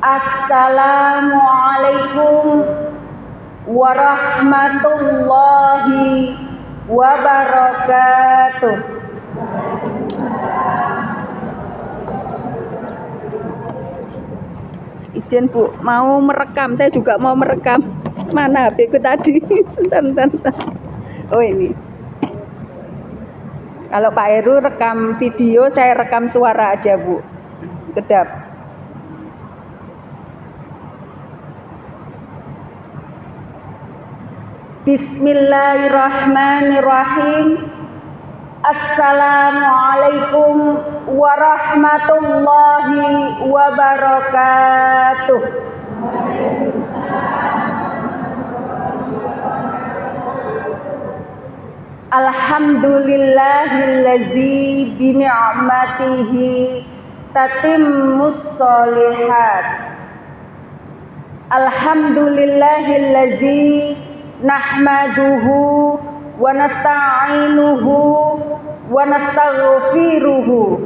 Assalamualaikum warahmatullahi wabarakatuh. Izin Bu, mau merekam, saya juga mau merekam. Mana HP ku tadi? Bentar. Oh ini. Kalau Pak Heru rekam video, saya rekam suara aja Bu. Kedap. Bismillahirrahmanirrahim. Assalamualaikum warahmatullahi wabarakatuh. Alhamdulillahillazi bini'matihi tatimmus sholihat. Alhamdulillahillazi nahmaduhu wa nasta'inuhu wa nastaghfiruhu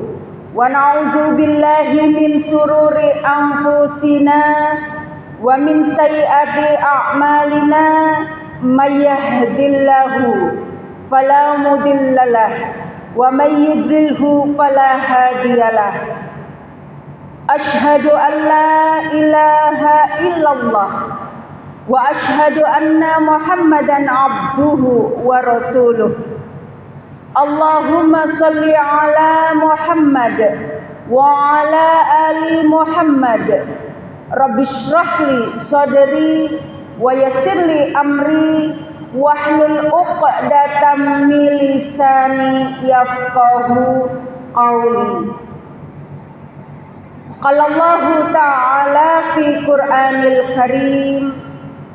wa na'udzu billahi min sururi anfusina wa min sayyiati a'malina may yahdihillahu fala mudhillalah wa may yudlilhu fala hadiyalah. Asyhadu an la ilaha illallah wa asyhadu anna Muhammadan abduhu wa rasuluh. Allahumma salli ala Muhammad wa ala ali Muhammad. Rabbi shrahli sadri wa yassirli amri wahlul 'uqdatam min lisani yafqahu qawli. Qala Allahu ta'ala fi Qur'anil Karim.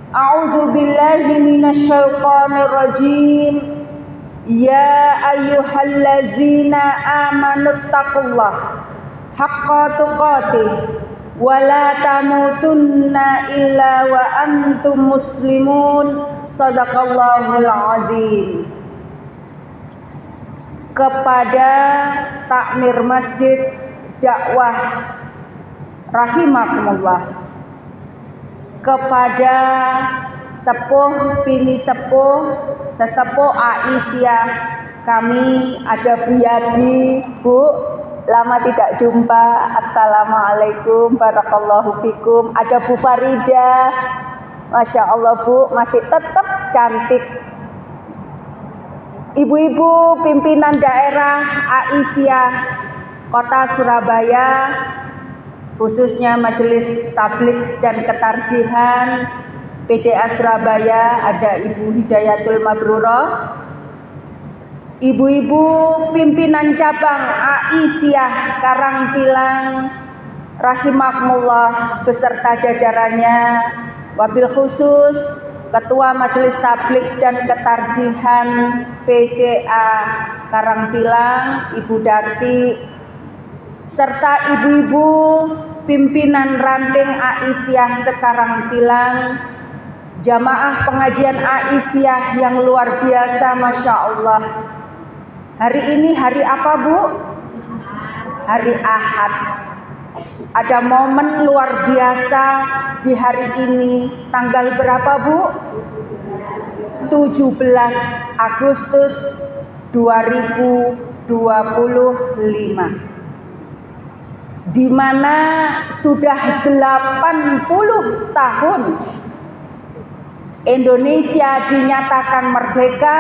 A'udzu billahi minasy syaithanir rajim. Ya ayyuhallazina amanu taqullaha haqqa tuqatih wa la tamutunna illa wa antum muslimun. Shadaqallahul azim. Kepada takmir masjid dakwah rahimakumullah, kepada sepuh bini sepuh sesepuh Aisyah, kami ada Bu Yadi. Bu, lama tidak jumpa. Assalamualaikum, barakallahu fikum. Ada Bu Farida, Masya Allah Bu, masih tetap cantik. Ibu-ibu pimpinan daerah Aisyah Kota Surabaya, khususnya Majelis Tabligh dan Ketarjihan PDA Surabaya, ada Ibu Hidayatul Mabrurah, ibu-ibu pimpinan cabang Aisyah Karangpilang rahimakumullah beserta jajarannya, wabil khusus Ketua Majelis Tabligh dan Ketarjihan PCA Karangpilang Ibu Darti, serta ibu-ibu pimpinan ranting Aisyah Sekarangpilang, jamaah pengajian Aisyah yang luar biasa, Masya Allah. Hari ini hari apa Bu? Hari Ahad. Ada momen luar biasa di hari ini. Tanggal berapa Bu? 17 Agustus 2025. Di mana sudah 80 tahun Indonesia dinyatakan merdeka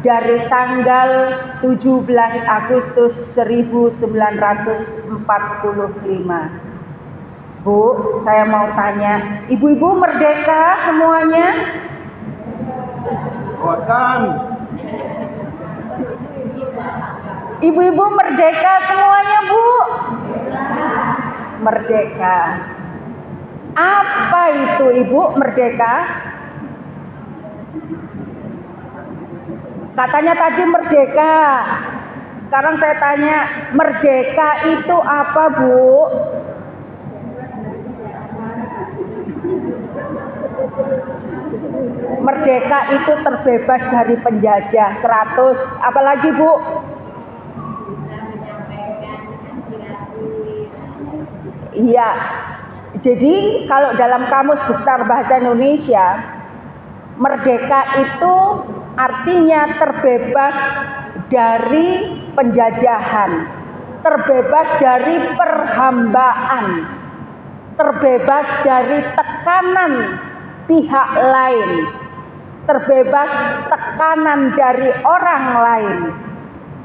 dari tanggal 17 Agustus 1945. Bu, saya mau tanya, ibu-ibu merdeka semuanya? Bukan. Ibu-ibu merdeka semuanya, Bu? Merdeka. Apa itu Ibu merdeka? Katanya tadi merdeka. Sekarang saya tanya, merdeka itu apa, Bu? Merdeka itu terbebas dari penjajah 100. Apalagi Bu? Iya, Jadi kalau dalam Kamus Besar Bahasa Indonesia, merdeka itu artinya terbebas dari penjajahan, terbebas dari perhambaan, terbebas dari tekanan pihak lain, terbebas tekanan dari orang lain.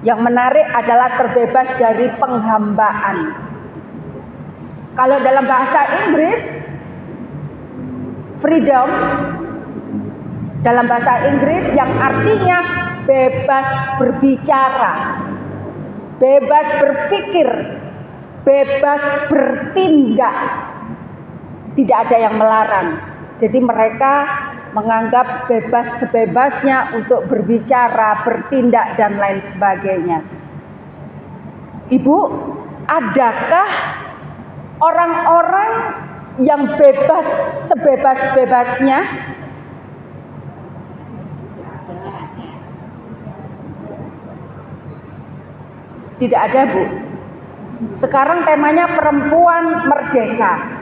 Yang menarik adalah terbebas dari penghambaan. Kalau dalam bahasa Inggris, freedom dalam bahasa Inggris yang artinya bebas berbicara, bebas berpikir, bebas bertindak. Tidak ada yang melarang. Jadi mereka menganggap bebas sebebasnya untuk berbicara, bertindak, dan lain sebagainya. Ibu, adakah orang-orang yang bebas sebebas-bebasnya? Tidak ada, Bu. Sekarang temanya perempuan merdeka.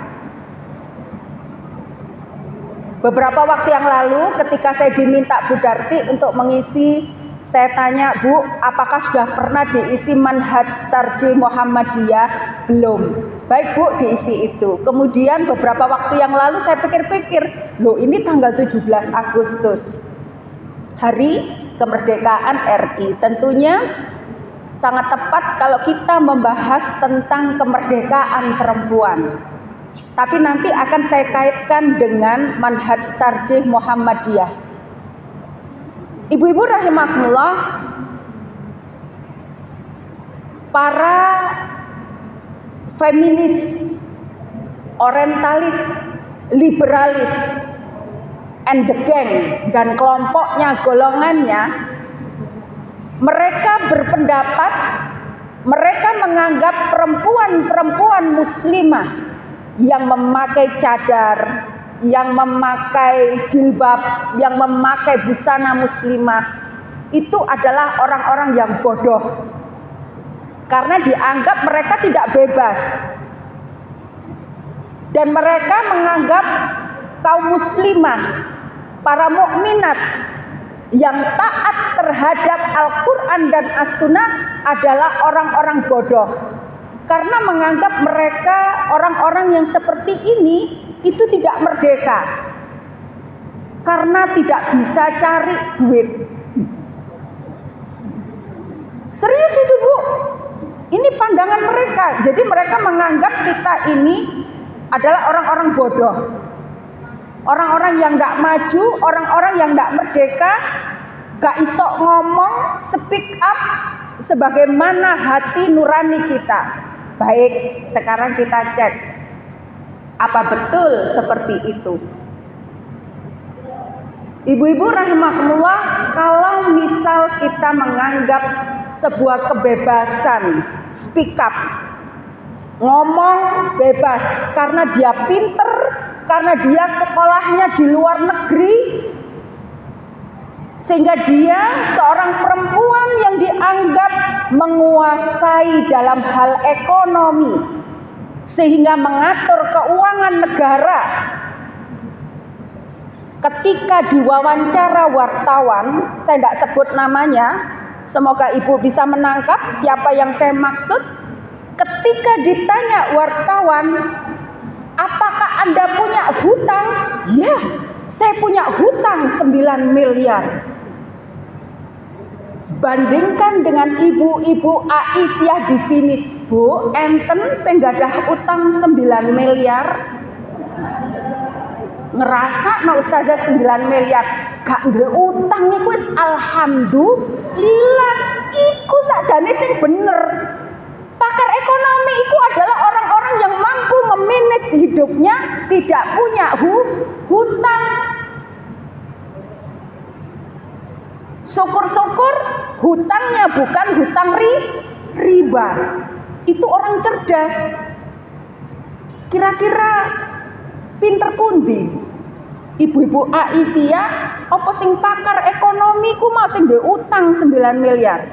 Beberapa waktu yang lalu ketika saya diminta Bu Darti untuk mengisi, saya tanya, Bu, apakah sudah pernah diisi Manhaj Tarjih Muhammadiyah? Belum. Baik, Bu, diisi itu. Kemudian beberapa waktu yang lalu saya pikir-pikir, loh ini tanggal 17 Agustus, Hari Kemerdekaan RI. Tentunya sangat tepat kalau kita membahas tentang kemerdekaan perempuan. Tapi nanti akan saya kaitkan dengan Manhaj Tarjih Muhammadiyah. Ibu-ibu rahimakumullah, para feminis, orientalis, liberalis, and the gang, dan kelompoknya, golongannya, mereka berpendapat, mereka menganggap perempuan-perempuan muslimah yang memakai cadar, yang memakai jilbab, yang memakai busana muslimah, itu adalah orang-orang yang bodoh. Karena dianggap mereka tidak bebas. Dan mereka menganggap kaum muslimah, para mukminat yang taat terhadap Al-Quran dan As-Sunnah adalah orang-orang bodoh. Karena menganggap mereka orang-orang yang seperti ini itu tidak merdeka. Karena tidak bisa cari duit. Serius itu, Bu. Ini pandangan mereka. Jadi mereka menganggap kita ini adalah orang-orang bodoh. Orang-orang yang tidak maju, orang-orang yang tidak merdeka, gak iso ngomong, speak up sebagaimana hati nurani kita. Baik, sekarang kita cek, apa betul seperti itu? Ibu-ibu rahimakumullah, kalau misal kita menganggap sebuah kebebasan, speak up, ngomong bebas, karena dia pinter, karena dia sekolahnya di luar negeri, sehingga dia seorang perempuan yang dianggap menguasai dalam hal ekonomi, sehingga mengatur keuangan negara. Ketika diwawancara wartawan, saya tidak sebut namanya, semoga ibu bisa menangkap siapa yang saya maksud. Ketika ditanya wartawan, apakah Anda punya hutang? Ya, saya punya hutang 9 miliar. Bandingkan dengan ibu-ibu Aisyah di sini, Bu, enten saya nggak ada utang 9 miliar. Ngerasa no ustazah 9 miliar gak ada utang iku wis alhamdulillah, iku sakjane sing bener. Pakar ekonomi itu adalah orang-orang yang mampu memanage hidupnya, tidak punya hutang. Syukur-syukur hutangnya bukan hutang riba. Itu orang cerdas. Kira-kira pinter pundi ibu-ibu Aisyah apa sing pakar ekonomi ku mau sing duwe utang 9 miliar.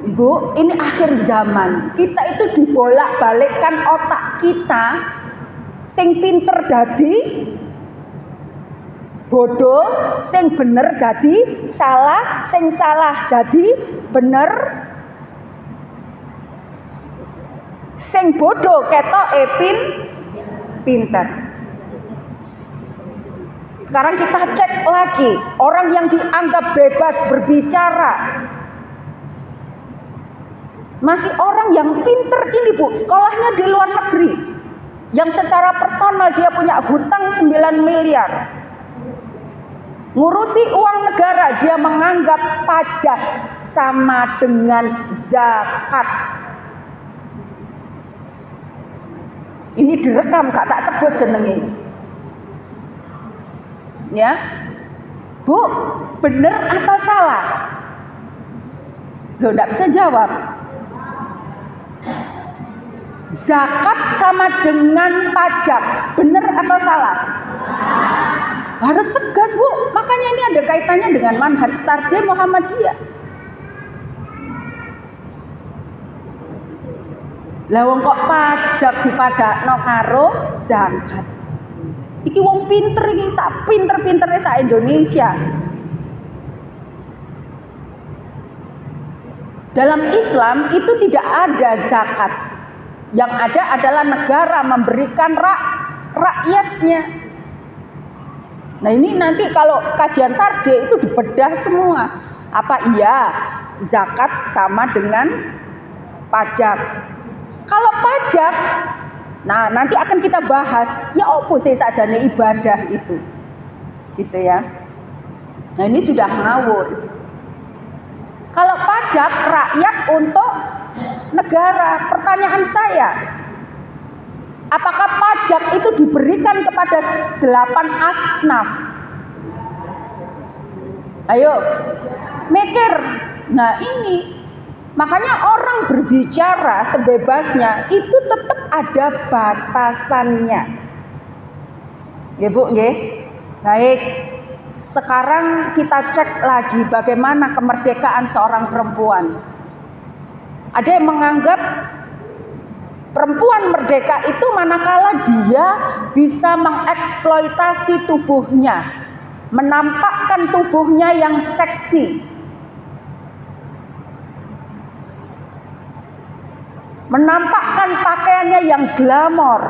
Ibu, ini akhir zaman. Kita itu dibolak-balikkan otak kita. Sing pinter dadi bodoh, sing bener dadi salah, sing salah dadi bener, sing bodoh ketoke pinter. Sekarang kita cek lagi, orang yang dianggap bebas berbicara, masih orang yang pinter ini Bu, sekolahnya di luar negeri, yang secara personal dia punya hutang 9 miliar, ngurusi uang negara, dia menganggap pajak sama dengan zakat. Ini direkam, gak tak sebut jenenge. Ya, Bu, bener atau salah? Loh, gak bisa jawab. Zakat sama dengan pajak, bener atau salah? Harus tegas Bu, makanya ini ada kaitannya dengan manhaj tarjih Muhammadiyah. Lah wong kok pajak dipadakno karo zakat. Iki wong pinter iki, sak pinter-pintere sak Indonesia. Dalam Islam itu tidak ada zakat. Yang ada adalah negara memberikan rakyatnya. Nah ini nanti kalau kajian tarjih itu dibedah semua. Apa iya zakat sama dengan pajak? Kalau pajak, nah nanti akan kita bahas. Ya opo sih sajane ibadah itu, gitu ya. Nah ini sudah ngawur. Kalau pajak rakyat untuk negara, pertanyaan saya, apakah pajak itu diberikan kepada 8 asnaf? Ayo, mikir. Nah ini, makanya orang berbicara sebebasnya itu tetap ada batasannya. Ya Bu, nggih. Baik. Sekarang kita cek lagi bagaimana kemerdekaan seorang perempuan. Ada yang menganggap perempuan merdeka itu manakala dia bisa mengeksploitasi tubuhnya, menampakkan tubuhnya yang seksi, menampakkan pakaiannya yang glamor,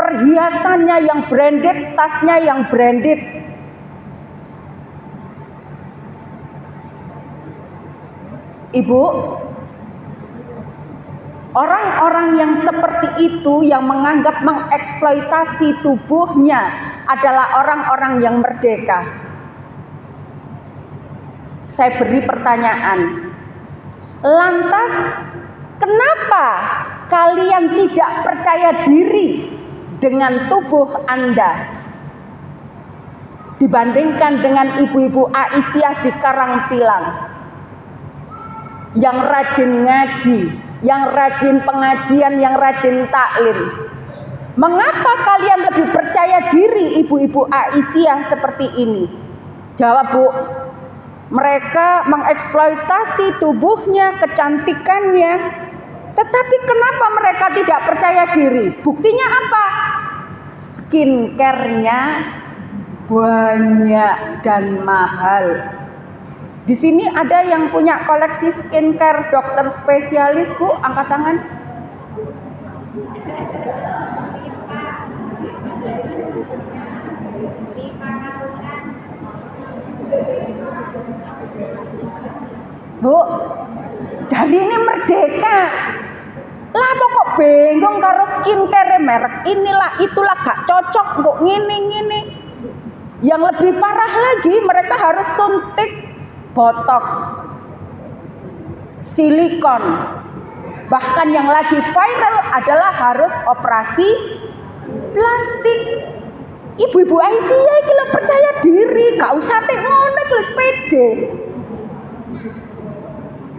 perhiasannya yang branded, tasnya yang branded. Ibu, orang-orang yang seperti itu yang menganggap mengeksploitasi tubuhnya adalah orang-orang yang merdeka. Saya beri pertanyaan. Lantas, kenapa kalian tidak percaya diri dengan tubuh Anda dibandingkan dengan ibu-ibu Aisyah di Karangpilang yang rajin ngaji, yang rajin pengajian, yang rajin taklim? Mengapa kalian lebih percaya diri ibu-ibu Aisyah seperti ini? Jawab Bu. Mereka mengeksploitasi tubuhnya, kecantikannya. Tetapi kenapa mereka tidak percaya diri? Buktinya apa? Skincare-nya banyak dan mahal. Di sini ada yang punya koleksi skincare, dokter spesialis Bu, angkat tangan. Bu, jadi ini merdeka. Lah kok bingung karo skincare merek inilah itulah gak cocok kok ngini. Yang lebih parah lagi, mereka harus suntik botox, silikon. Bahkan yang lagi viral adalah harus operasi plastik. Ibu-ibu Aisyah iki lho percaya diri, gak usah tek ngono iki wis pede.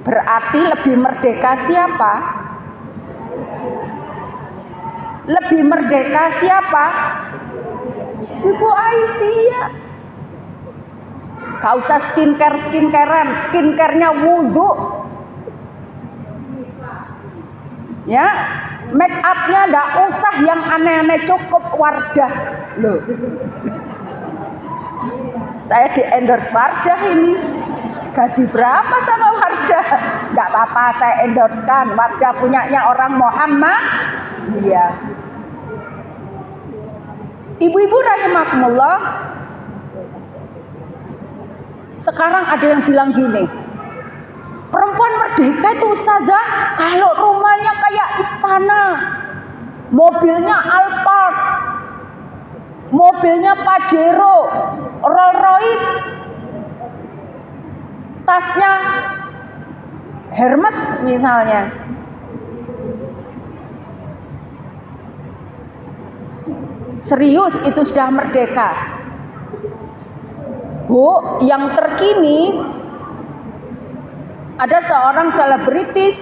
Berarti lebih merdeka siapa? Lebih merdeka siapa? Ibu Aisyah. Gak usah skincarean, skincarenya wudhu. Ya, make upnya ndak usah yang aneh-aneh, cukup Wardah loh. Saya di endorse Wardah ini. Gaji berapa sama Wardah? Nggak apa-apa, saya endorsekan. Wardah punyanya orang Muhammad dia. Ibu-ibu rahimakumullah, sekarang ada yang bilang gini, perempuan merdeka itu ustazah kalau rumahnya kayak istana, mobilnya Alphard, mobilnya Pajero, Rolls Royce, tasnya Hermes misalnya. Serius itu sudah merdeka? Bu, yang terkini ada seorang selebritis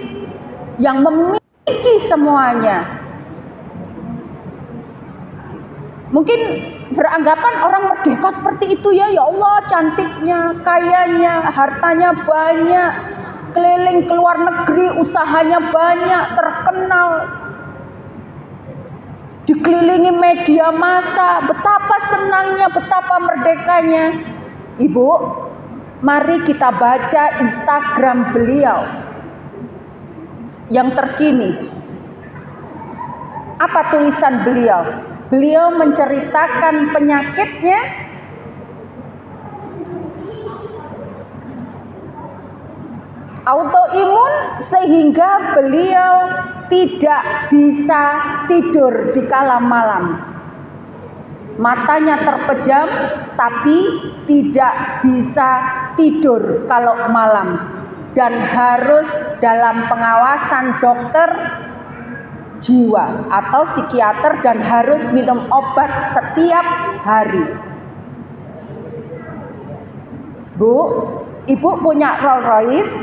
yang memiliki semuanya. Mungkin beranggapan orang merdeka seperti itu ya, ya Allah cantiknya, kayanya, hartanya banyak, keliling ke luar negeri, usahanya banyak, terkenal, dikelilingi media massa, betapa senangnya, betapa merdekanya. Ibu, mari kita baca Instagram beliau yang terkini. Apa tulisan beliau? Beliau menceritakan penyakitnya, autoimun, sehingga beliau tidak bisa tidur di kala malam. Matanya terpejam tapi tidak bisa tidur kalau malam dan harus dalam pengawasan dokter jiwa atau psikiater dan harus minum obat setiap hari. Bu, ibu punya Rolls Royce?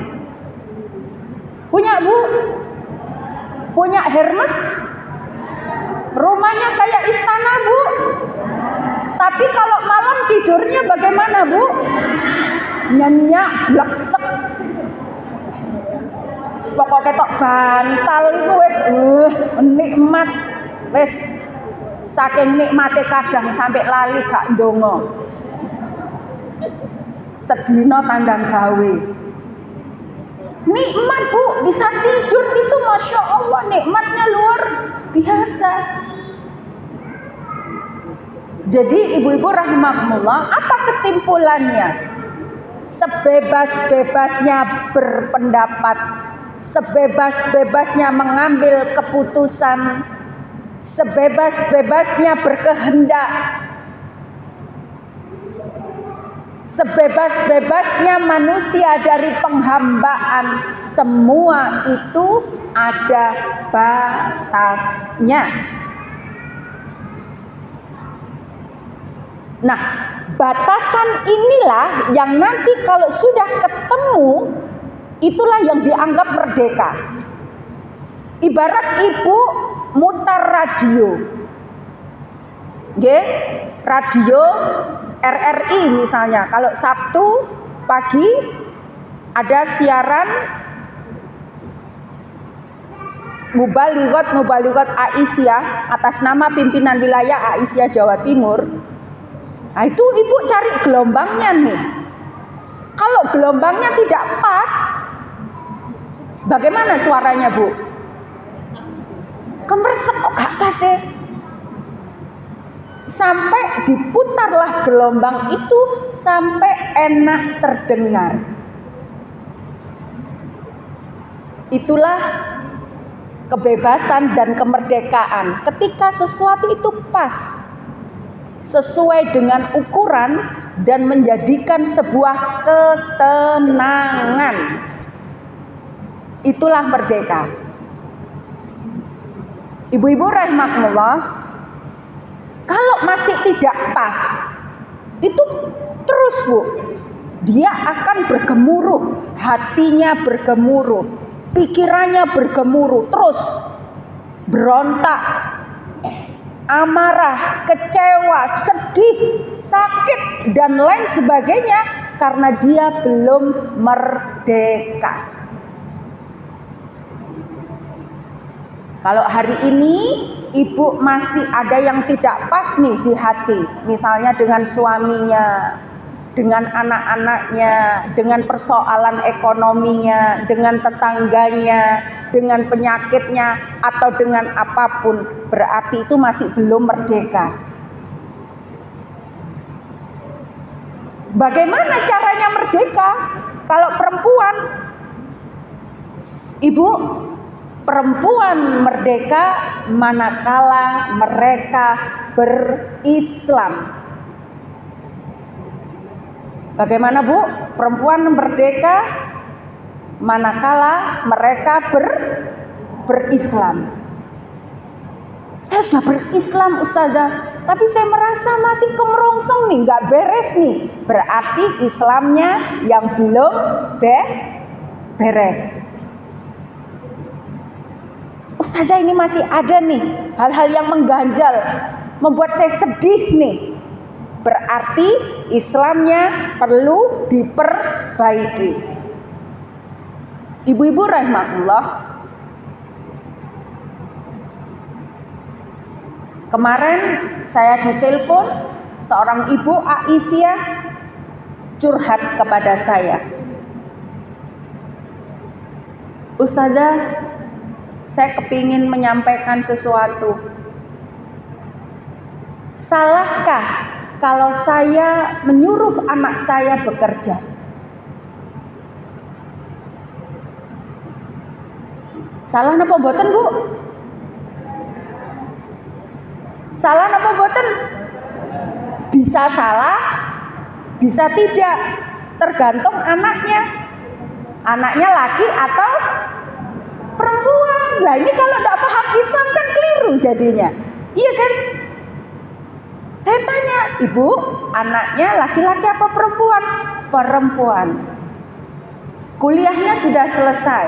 Punya bu? Punya Hermes? Rumahnya kayak istana bu? Tapi kalau malam tidurnya bagaimana bu? Nyenyak, bleksek. Pokoknya tok bantal itu wes nikmat, wes saking nikmate kadang sampai lali gak ndonga. Sedina tandang gawe. Nikmat bu, bisa tidur itu masya Allah, nikmatnya luar biasa. Jadi ibu-ibu rahimakumullah, apa kesimpulannya? Sebebas-bebasnya berpendapat, sebebas-bebasnya mengambil keputusan, sebebas-bebasnya berkehendak, sebebas-bebasnya manusia dari penghambaan, semua itu ada batasnya. Nah, batasan inilah yang nanti kalau sudah ketemu, itulah yang dianggap merdeka. Ibarat ibu mutar radio, radio RRI misalnya, kalau Sabtu pagi ada siaran Mubalighot Aisyah atas nama pimpinan wilayah Aisyah Jawa Timur. Nah itu ibu cari gelombangnya nih. Kalau gelombangnya tidak pas, bagaimana suaranya bu? Kemersek kok gak pas ya? Sampai diputarlah gelombang itu sampai enak terdengar. Itulah kebebasan dan kemerdekaan. Ketika sesuatu itu pas, sesuai dengan ukuran dan menjadikan sebuah ketenangan, itulah merdeka. Ibu-ibu rahimakumullah, kalau masih tidak pas, itu terus bu, dia akan bergemuruh, hatinya bergemuruh, pikirannya bergemuruh, terus berontak, amarah, kecewa, sedih, sakit, dan lain sebagainya karena dia belum merdeka. Kalau hari ini ibu masih ada yang tidak pas nih di hati, misalnya dengan suaminya, dengan anak-anaknya, dengan persoalan ekonominya, dengan tetangganya, dengan penyakitnya, atau dengan apapun, berarti itu masih belum merdeka. Bagaimana caranya merdeka? Kalau perempuan, ibu, perempuan merdeka manakala mereka berislam. Bagaimana Bu? Perempuan merdeka manakala mereka berislam. Saya sudah berislam Ustazah, tapi saya merasa masih kemerongsong nih, nggak beres nih. Berarti Islamnya yang belum beres. Ustazah, ini masih ada nih hal-hal yang mengganjal, membuat saya sedih nih. Berarti Islamnya perlu diperbaiki. Ibu-ibu rahmatullah, kemarin saya ditelepon seorang ibu Aisyah curhat kepada saya. Ustazah, saya kepingin menyampaikan sesuatu. Salahkah kalau saya menyuruh anak saya bekerja? Salah napa boten, Bu? Salah napa boten? Bisa salah, bisa tidak, tergantung anaknya. Anaknya laki atau perempuan. Lah ini kalau tidak paham Islam kan keliru jadinya. Iya kan? Saya tanya, Ibu, anaknya laki-laki apa perempuan? Perempuan. Kuliahnya sudah selesai.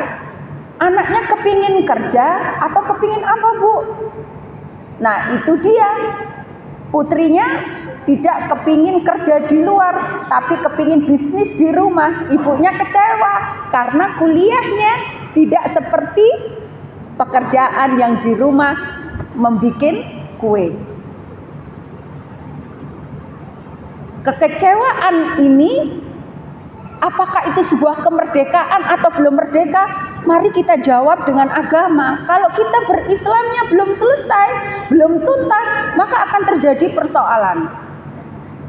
Anaknya kepingin kerja atau kepingin apa, Bu? Nah, itu dia. Putrinya tidak kepingin kerja di luar, tapi kepingin bisnis di rumah. Ibunya kecewa karena kuliahnya tidak seperti pekerjaan yang di rumah membikin kue. Kekecewaan ini, apakah itu sebuah kemerdekaan atau belum merdeka? Mari kita jawab dengan agama. Kalau kita berislamnya belum selesai, belum tuntas, maka akan terjadi persoalan.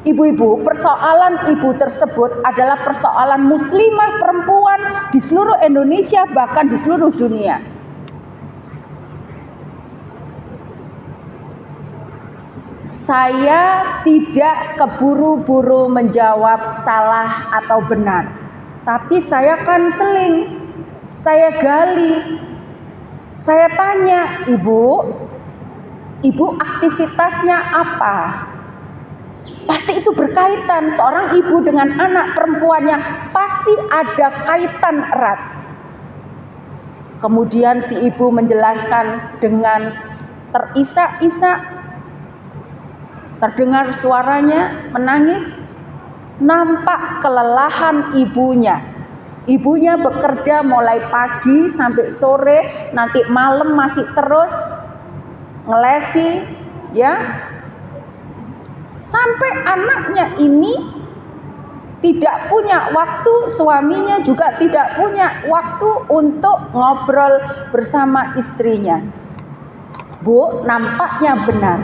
Ibu-ibu, persoalan ibu tersebut adalah persoalan muslimah perempuan di seluruh Indonesia, bahkan di seluruh dunia. Saya tidak keburu-buru menjawab salah atau benar, tapi saya konseling, saya gali, saya tanya, ibu aktivitasnya apa? Pasti itu berkaitan, seorang ibu dengan anak perempuannya pasti ada kaitan erat. Kemudian si ibu menjelaskan dengan terisak-isak, terdengar suaranya menangis, nampak kelelahan ibunya. Ibunya bekerja mulai pagi sampai sore, nanti malam masih terus ngelesi, ya. Sampai anaknya ini tidak punya waktu, suaminya juga tidak punya waktu untuk ngobrol bersama istrinya. Bu, nampaknya benar.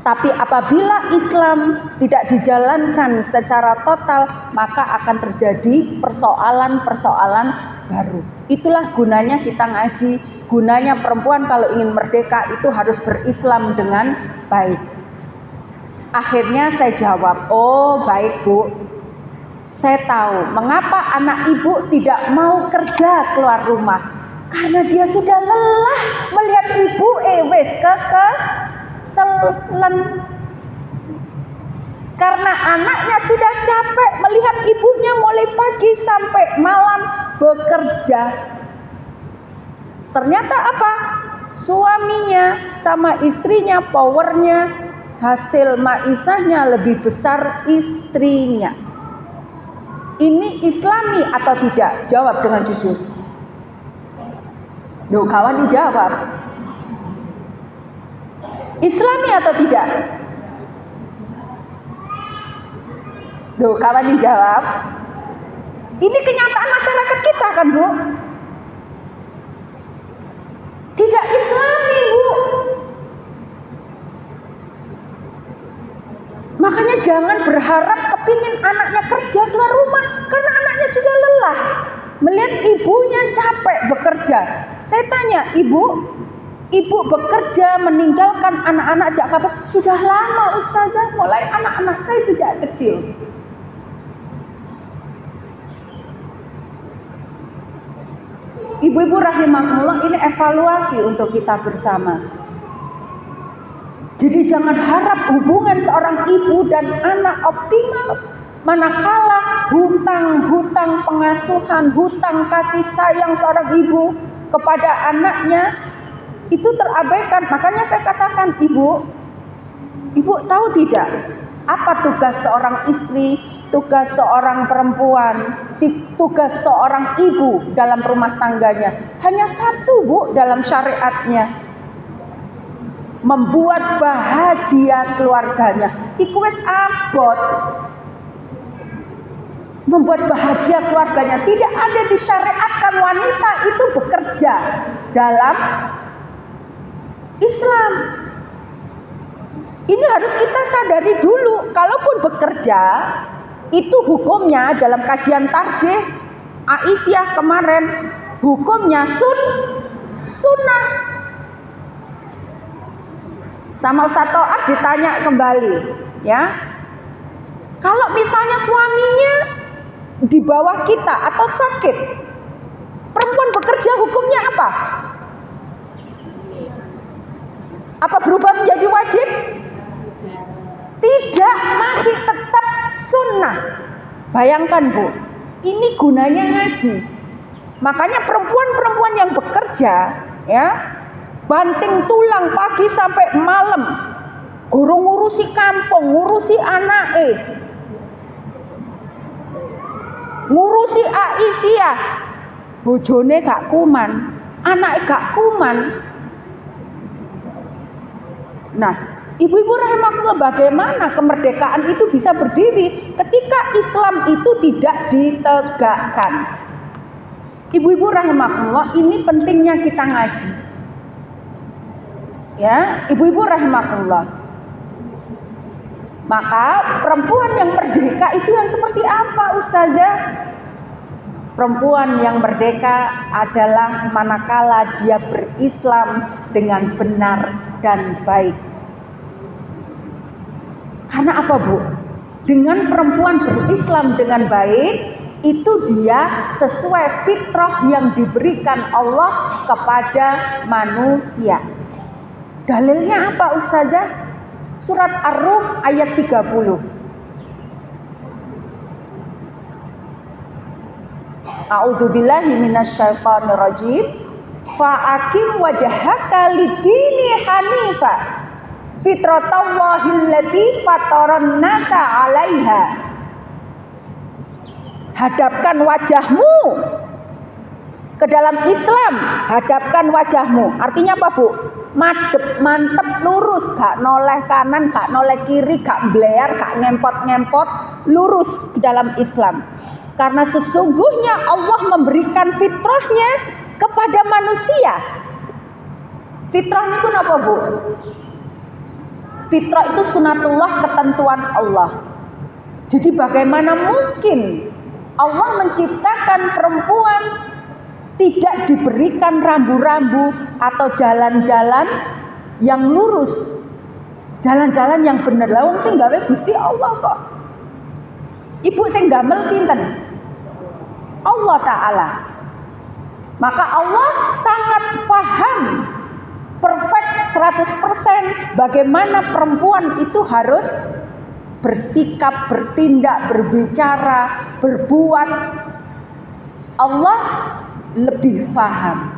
Tapi apabila Islam tidak dijalankan secara total, maka akan terjadi persoalan-persoalan baru. Itulah gunanya kita ngaji, gunanya perempuan kalau ingin merdeka itu harus berislam dengan baik. Akhirnya saya jawab, oh baik Bu, saya tahu mengapa anak ibu tidak mau kerja keluar rumah. Karena dia sudah lelah melihat ibu wes selen. Karena anaknya sudah capek melihat ibunya mulai pagi sampai malam bekerja. Ternyata apa? Suaminya sama istrinya powernya, hasil maisahnya lebih besar istrinya. Ini Islami atau tidak? Jawab dengan jujur. Loh, kawan dijawab. Islami atau tidak? Loh, kawan dijawab. Ini kenyataan masyarakat kita kan, Bu? Tidak Islami, Bu. Makanya jangan berharap kepingin anaknya kerja keluar rumah, karena anaknya sudah lelah melihat ibunya capek bekerja. Saya tanya, ibu bekerja meninggalkan anak-anak sejak kapan? Sudah lama, Ustazah, mulai anak-anak saya sejak kecil. Ibu-ibu rahimakumullah, ini evaluasi untuk kita bersama. Jadi jangan harap hubungan seorang ibu dan anak optimal manakala hutang pengasuhan, hutang kasih sayang seorang ibu kepada anaknya itu terabaikan. Makanya saya katakan, ibu tahu tidak apa tugas seorang istri, tugas seorang perempuan, tugas seorang ibu dalam rumah tangganya? Hanya satu, Bu, dalam syariatnya. Membuat bahagia keluarganya. Iku wis abot. Membuat bahagia keluarganya. Tidak ada disyariatkan wanita itu bekerja dalam Islam. Ini harus kita sadari dulu. Kalaupun bekerja, itu hukumnya dalam kajian tarjih Aisyah kemarin, hukumnya sunnah. Sama Ustaz Toat ditanya kembali, ya. Kalau misalnya suaminya di bawah kita atau sakit, perempuan bekerja hukumnya apa? Apa berubah menjadi wajib? Tidak, masih tetap sunnah. Bayangkan, Bu, ini gunanya ngaji. Makanya perempuan-perempuan yang bekerja, ya, banting tulang pagi sampai malam, guru ngurusi kampung, ngurusi anake, ngurusi Aisyah, bojone gak kuman, anake gak kuman. Nah, ibu-ibu rahimakumullah, bagaimana kemerdekaan itu bisa berdiri ketika Islam itu tidak ditegakkan? Ibu-ibu rahimakumullah, ini pentingnya kita ngaji. Ya, ibu-ibu rahimakumullah. Maka perempuan yang merdeka itu yang seperti apa, Ustazah? Perempuan yang merdeka adalah manakala dia berislam dengan benar dan baik. Karena apa, Bu? Dengan perempuan berislam dengan baik, itu dia sesuai fitrah yang diberikan Allah kepada manusia. Dalilnya apa, Ustazah? Surat Ar-Rum ayat 30. A'udzubillahi minasyaitonirrajim. Fa'akim wajhaka lidini hanifa fitratallahi allati fataran nasa 'alaiha. Hadapkan wajahmu ke dalam Islam, hadapkan wajahmu. Artinya apa, Bu? Madep, mantep, lurus, gak noleh kanan, gak noleh kiri, gak blear, gak ngempot-ngempot, lurus ke dalam Islam. Karena sesungguhnya Allah memberikan fitrahnya kepada manusia. Fitrah itu apa, Bu? Fitrah itu sunatullah, ketentuan Allah. Jadi bagaimana mungkin Allah menciptakan perempuan tidak diberikan rambu-rambu atau jalan-jalan yang lurus, jalan-jalan yang bener. Lawang sing gawe Gusti Allah kok. Ibu sing damel sinten? Allah Ta'ala. Maka Allah sangat paham perfect 100% bagaimana perempuan itu harus bersikap, bertindak, berbicara, berbuat. Allah lebih paham.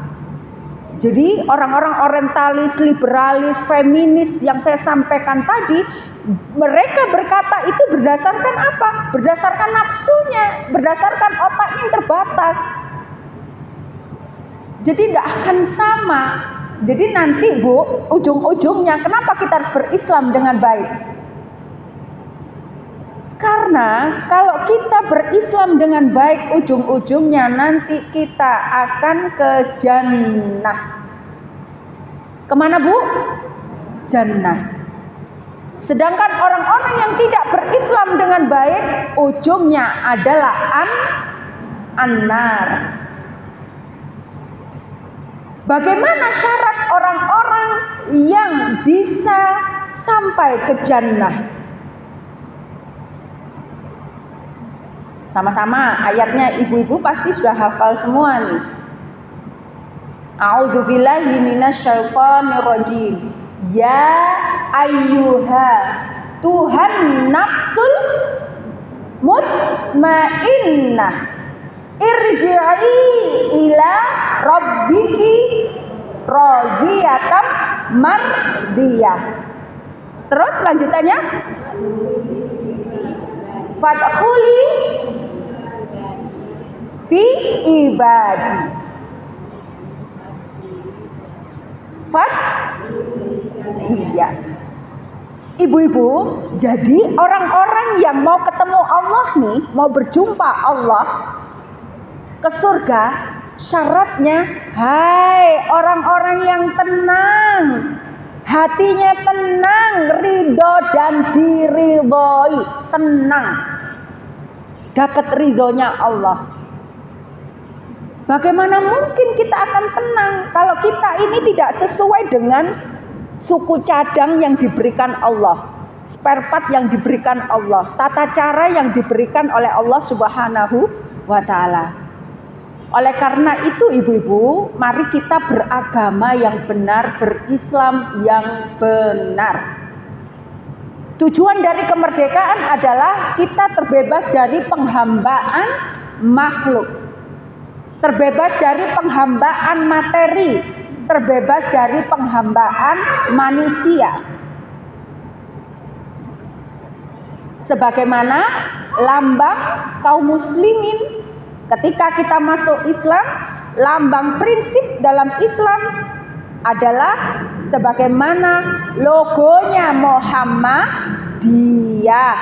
Jadi orang-orang orientalis, liberalis, feminis yang saya sampaikan tadi, mereka berkata itu berdasarkan apa? Berdasarkan nafsunya, berdasarkan otaknya yang terbatas. Jadi tidak akan sama. Jadi nanti Bu, ujung-ujungnya kenapa kita harus berislam dengan baik? Karena kalau kita berislam dengan baik, ujung-ujungnya nanti kita akan ke jannah. Kemana Bu? Jannah. Sedangkan orang-orang yang tidak berislam dengan baik, ujungnya adalah an-nar. Bagaimana syarat orang-orang yang bisa sampai ke jannah? Sama-sama ayatnya ibu-ibu pasti sudah hafal semua nih. A'udzubillahi minasyaitonirrajim. Ya ayyuha Tuhan nafsul mutmainnah irji'i ila rabbiki radiyatan mardiyah. Terus lanjutannya, fadkhuli fi ibadi. Iya. Ibu-ibu, jadi orang-orang yang mau ketemu Allah nih, mau berjumpa Allah ke surga, syaratnya, hai orang-orang yang tenang, hatinya tenang, ridho dan diridhoi, tenang, dapat ridhonya Allah. Bagaimana mungkin kita akan tenang kalau kita ini tidak sesuai dengan suku cadang yang diberikan Allah, spare part yang diberikan Allah, tata cara yang diberikan oleh Allah Subhanahu wa Ta'ala. Oleh karena itu ibu-ibu, mari kita beragama yang benar, berislam yang benar. Tujuan dari kemerdekaan adalah kita terbebas dari penghambaan makhluk, terbebas dari penghambaan materi, terbebas dari penghambaan manusia. Sebagaimana lambang kaum muslimin ketika kita masuk Islam, lambang prinsip dalam Islam adalah sebagaimana logonya Muhammadiyah.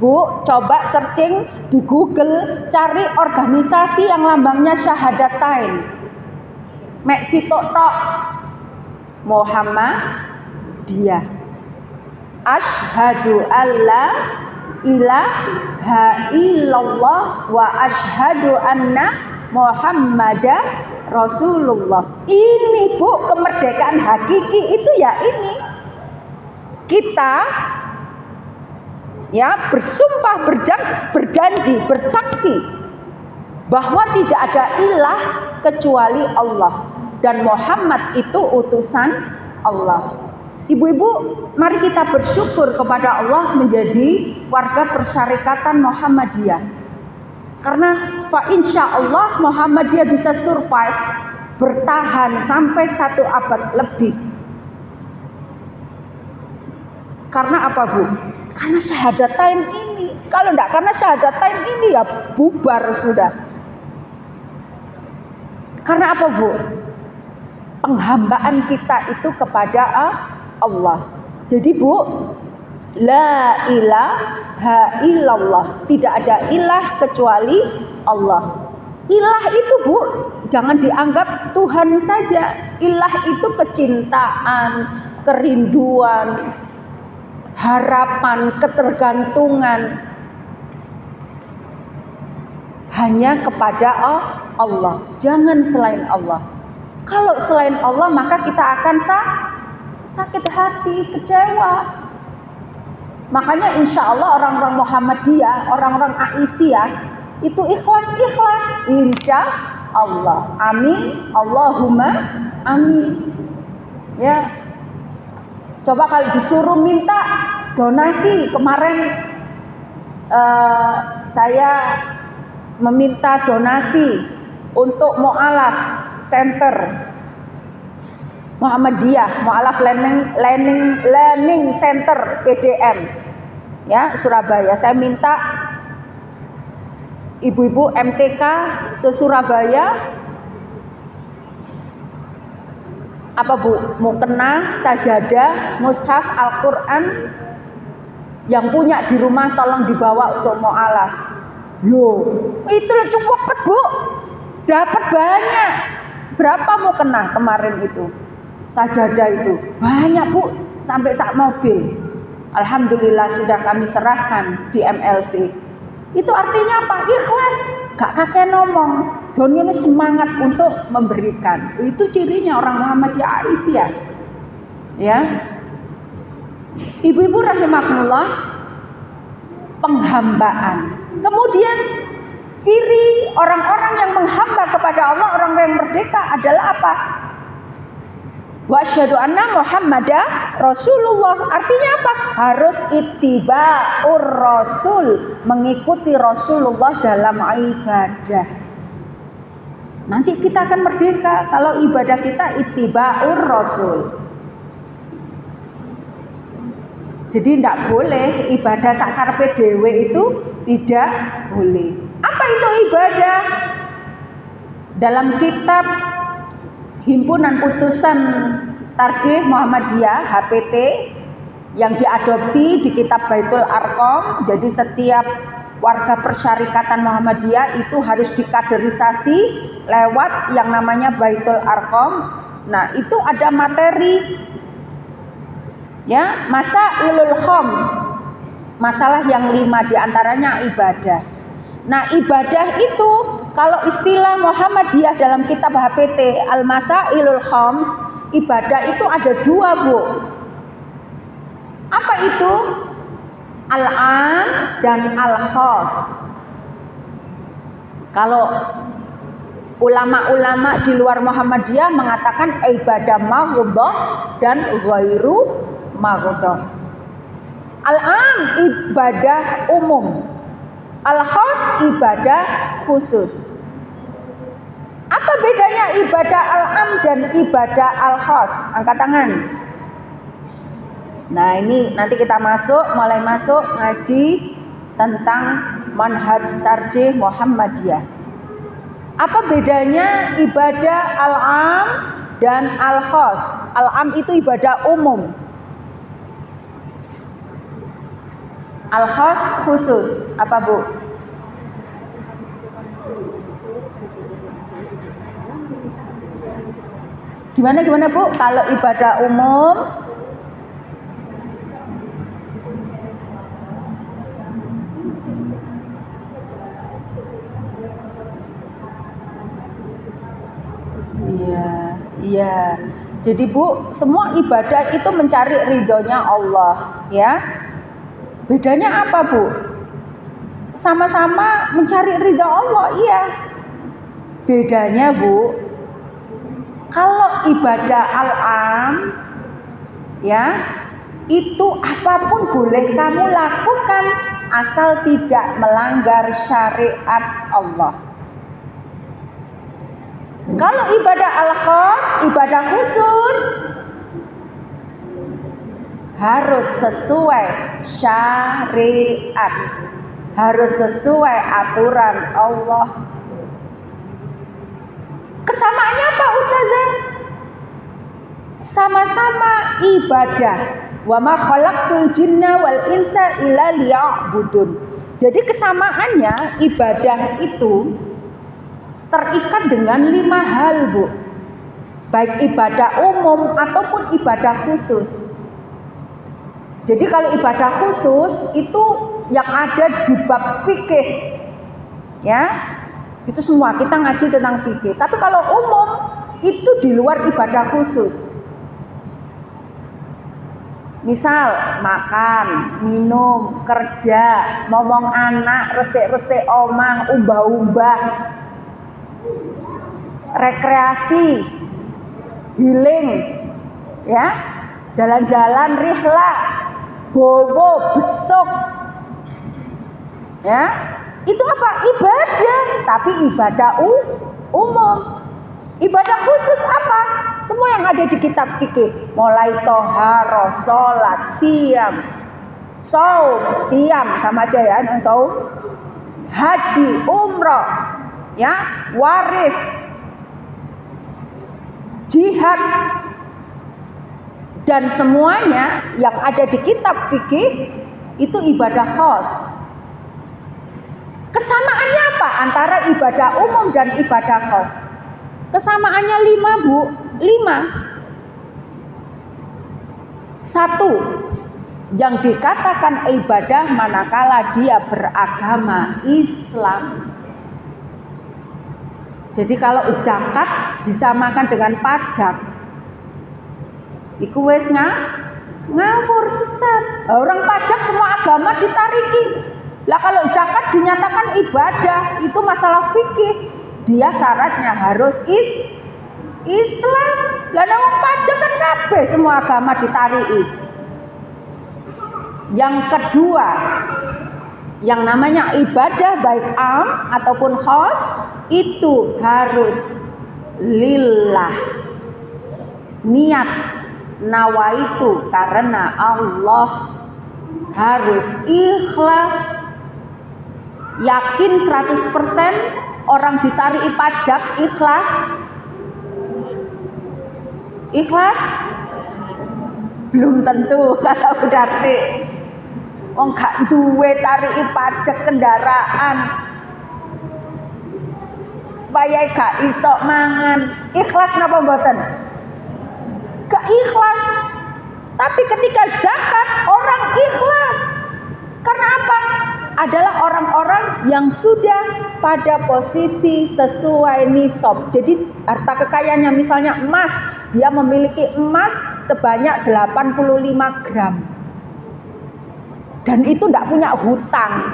Bu, coba searching di Google, cari organisasi yang lambangnya syahadatain. Mek sitok tok Muhammadiyah. Asyhadu alla ilaha illallah wa asyhadu anna Muhammadar Rasulullah. Ini Bu, kemerdekaan hakiki itu ya ini. Kita ya bersumpah, berjanji, bersaksi bahwa tidak ada ilah kecuali Allah dan Muhammad itu utusan Allah. Ibu-ibu, mari kita bersyukur kepada Allah menjadi warga persyarikatan Muhammadiyah. Karena fa insya Allah Muhammadiyah bisa survive, bertahan sampai 1 abad lebih. Karena apa Bu? Karena syahadatain ini. Kalau enggak karena syahadatain ini ya bubar sudah. Karena apa Bu? Penghambaan kita itu kepada Allah. Jadi Bu, la ilaha illallah, tidak ada ilah kecuali Allah. Ilah itu Bu, jangan dianggap Tuhan saja. Ilah itu kecintaan, kerinduan, harapan, ketergantungan hanya kepada Allah, jangan selain Allah. Kalau selain Allah maka kita akan sakit hati, kecewa. Makanya insya Allah orang-orang Muhammadiyah, orang-orang Aisyah itu ikhlas, insya Allah. Amin, Allahumma amin. Ya, coba kalau disuruh minta donasi, kemarin saya meminta donasi untuk Mu'alaf Center Muhammadiyah, Mu'alaf Learning Center PDM ya Surabaya. Saya minta ibu-ibu MTK se-Surabaya Apa Bu? Mukena, sajadah, mushaf, Al-Quran. Yang punya di rumah tolong dibawa untuk mu'alaf. Loh, itu cukup Bu. Dapat banyak. Berapa mukena kemarin itu? Sajadah itu. Banyak Bu, sampai sak mobil. Alhamdulillah sudah kami serahkan di MLC. Itu artinya apa? Ikhlas, gak kakek ngomong. Doni ini semangat untuk memberikan. Itu cirinya orang Muhammadiyah Aisyah. Ya. Ibu-ibu rahimakumullah, penghambaan. Kemudian ciri orang-orang yang menghamba kepada Allah, orang yang merdeka adalah apa? Wa asyhadu anna Muhammadar Rasulullah. Artinya apa? Harus ittiba'ur Rasul, mengikuti Rasulullah dalam ibadah. Nanti kita akan merdeka kalau ibadah kita ittiba'ur Rasul. Jadi tidak boleh ibadah sakarpe dewe itu tidak boleh. Apa itu ibadah? Dalam kitab Himpunan Putusan Tarjih Muhammadiyah HPT yang diadopsi di kitab Baitul Arqam, jadi setiap warga persyarikatan Muhammadiyah itu harus dikaderisasi lewat yang namanya Baitul Arqam. Nah, itu ada materi ya, Masailul Khoms, masalah yang 5 diantaranya ibadah. Nah, ibadah itu kalau istilah Muhammadiyah dalam kitab HPT Al-Masailul Khoms, ibadah itu ada 2 Bu. Apa itu? Al-am dan al-khos. Kalau ulama-ulama di luar Muhammadiyah mengatakan ibadah maghdoh dan ghairu maghdoh. Al-am ibadah umum, al-khos ibadah khusus. Apa bedanya ibadah al-am dan ibadah al-khos? Angkat tangan. Nah, ini nanti kita mulai masuk ngaji tentang manhaj tarjih Muhammadiyah. Apa bedanya ibadah al-am dan al-khos? Al-am itu ibadah umum, al-khos khusus. Apa Bu? Gimana Bu? Kalau ibadah umum iya. Jadi Bu, semua ibadah itu mencari ridhonya Allah, ya. Bedanya apa Bu? Sama-sama mencari ridha Allah, iya. Bedanya Bu, kalau ibadah al-am, ya, itu apapun boleh kamu lakukan asal tidak melanggar syariat Allah. Kalau ibadah al-khos, ibadah khusus, harus sesuai syariat, harus sesuai aturan Allah. Kesamaannya apa Ustazah? Sama-sama ibadah. Wa ma khalaqtul jinna wal insa illa liya'budun. Jadi kesamaannya ibadah itu terikat dengan 5 hal Bu, baik ibadah umum ataupun ibadah khusus. Jadi kalau ibadah khusus itu yang ada di bab fikih, ya, itu semua kita ngaji tentang fikih. Tapi kalau umum itu di luar ibadah khusus. Misal makan, minum, kerja, ngomong anak, resik-resik omah, umbah-umbah, rekreasi, healing, ya, jalan-jalan, rihla, bobo, besok, ya, itu apa? Ibadah, tapi ibadah umum. Ibadah khusus apa? Semua yang ada di kitab fikih, mulai toharoh, sholat, siam, saum, siam sama aja ya, saum, haji, umroh, ya, waris, jihad, Dan semuanya yang ada di kitab fikih itu ibadah khos. Kesamaannya apa antara ibadah umum dan ibadah khos? Kesamaannya 5, Bu. 5. 1. Yang dikatakan ibadah manakala dia beragama Islam. Jadi kalau zakat disamakan dengan pajak, iku wis ngawur sesat. Orang pajak semua agama ditariki. Lah kalau zakat dinyatakan ibadah, itu masalah fikih. Dia syaratnya harus Islam. Lah nek wong pajak kan kabeh semua agama ditariki. Yang kedua, yang namanya ibadah baik am ataupun khos itu harus lillah. Niat nawaitu karena Allah, harus ikhlas, yakin 100% orang ditarik pajak ikhlas belum tentu kata Budati. Wong gak duwe tarik pajak kendaraan, bayai gak iso mangan, ikhlas napa mboten? Gak ikhlas. Tapi ketika zakat orang ikhlas. Karena apa? Adalah orang-orang yang sudah pada posisi sesuai nisab. Jadi harta kekayaannya misalnya emas, dia memiliki emas sebanyak 85 gram. Dan itu tidak punya hutang.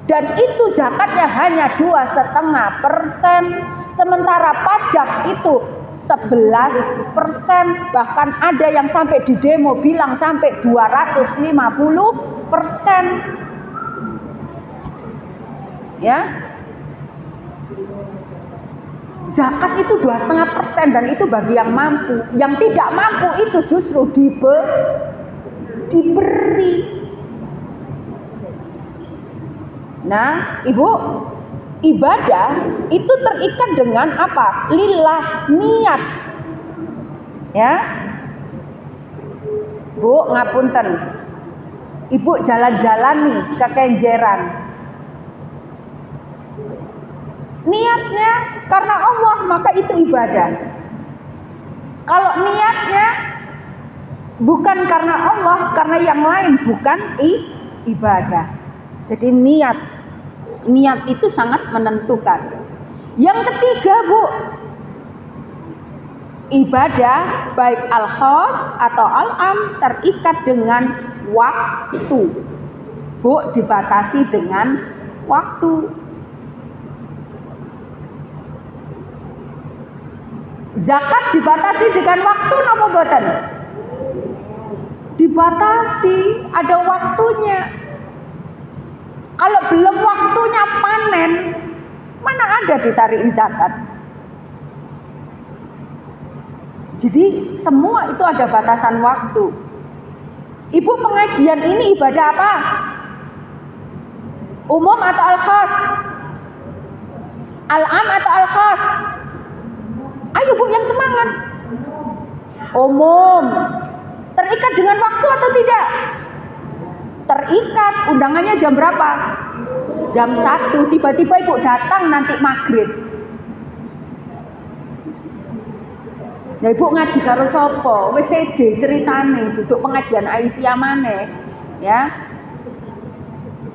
Dan itu zakatnya hanya 2,5%. Sementara pajak itu 11%, bahkan ada yang sampai di demo bilang sampai 250%. Ya, zakat itu 2,5% dan itu bagi yang mampu. Yang tidak mampu itu justru diberi. Nah, Ibu, ibadah itu terikat dengan apa? Lillah, niat. Ya. Bu, ngapunten. Ibu jalan-jalan nih ke Kenjeran. Niatnya karena Allah, maka itu ibadah. Kalau niatnya bukan karena Allah, karena yang lain, bukan ibadah. Jadi niat itu sangat menentukan. Yang ketiga, Bu, ibadah baik al-khos atau al-am terikat dengan waktu. Bu, dibatasi dengan waktu. Zakat dibatasi dengan waktu napa mboten? Dibatasi, ada waktunya. Kalau belum waktunya panen, mana ada ditarik zakat? Jadi semua itu ada batasan waktu. Ibu, pengajian ini ibadah apa? Umum atau al-khas? Al-am atau al-khas? Ayo Bu, yang semangat. Umum. Terikat dengan waktu atau tidak? Terikat. Undangannya jam berapa? Jam 1. Tiba-tiba Ibu datang nanti maghrib. Nah, Ibu ngaji karo sapa? Wis seje ceritane, duduk pengajian Aisyah maneh, ya.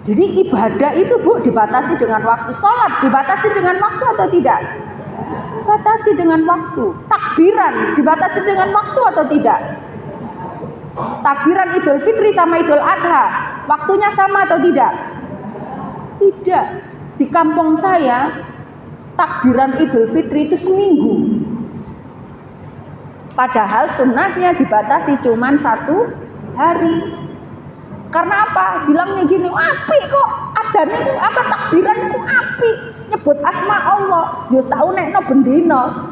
Jadi ibadah itu Bu dibatasi dengan waktu. Salat dibatasi dengan waktu atau tidak? Dibatasi dengan waktu. Takbiran dibatasi dengan waktu atau tidak? Takbiran Idul Fitri sama Idul Adha, waktunya sama atau tidak? Tidak. Di kampung saya takbiran Idul Fitri itu seminggu. Padahal sunnahnya dibatasi cuman 1 hari. Karena apa? Bilangnya gini, apik kok. Adane ku apa, takbiran ku apik. Nyebut asma Allah, yo saunekno bendina.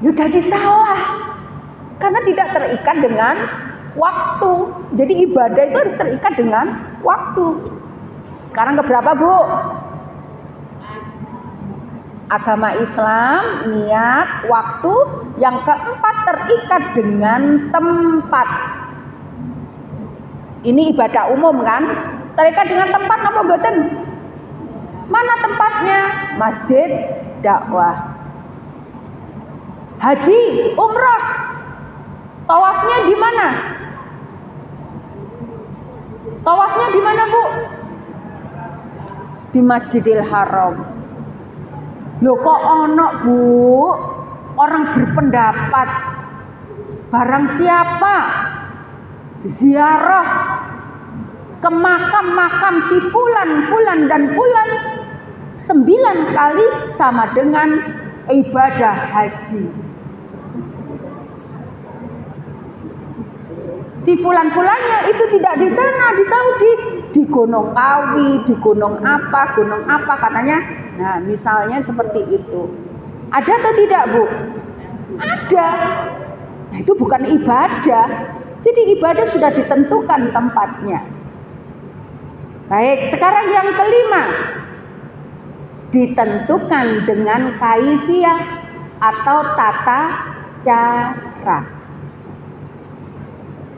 Yo jadi salah. Karena tidak terikat dengan waktu. Jadi ibadah itu harus terikat dengan waktu. Sekarang keberapa, Bu? agama Islam, niat, waktu. Yang keempat, terikat dengan tempat. Ini ibadah umum kan? Terikat dengan tempat apa mboten? Mana tempatnya? Masjid dakwah. Haji, umrah, tawafnya di mana? Tawafnya di mana, Bu? Di Masjidil Haram. Loh kok ono, Bu? Orang berpendapat barang siapa ziarah ke makam-makam si fulan, fulan dan fulan 9 kali sama dengan ibadah haji. Si fulan-fulannya itu tidak di sana, di Saudi, di Gunung Kawi, di gunung apa katanya. Nah, misalnya seperti itu. Ada atau tidak, Bu? Ada. Nah, itu bukan ibadah. Jadi ibadah sudah ditentukan tempatnya. Baik, sekarang yang kelima. Ditentukan dengan kaifiyah atau tata cara.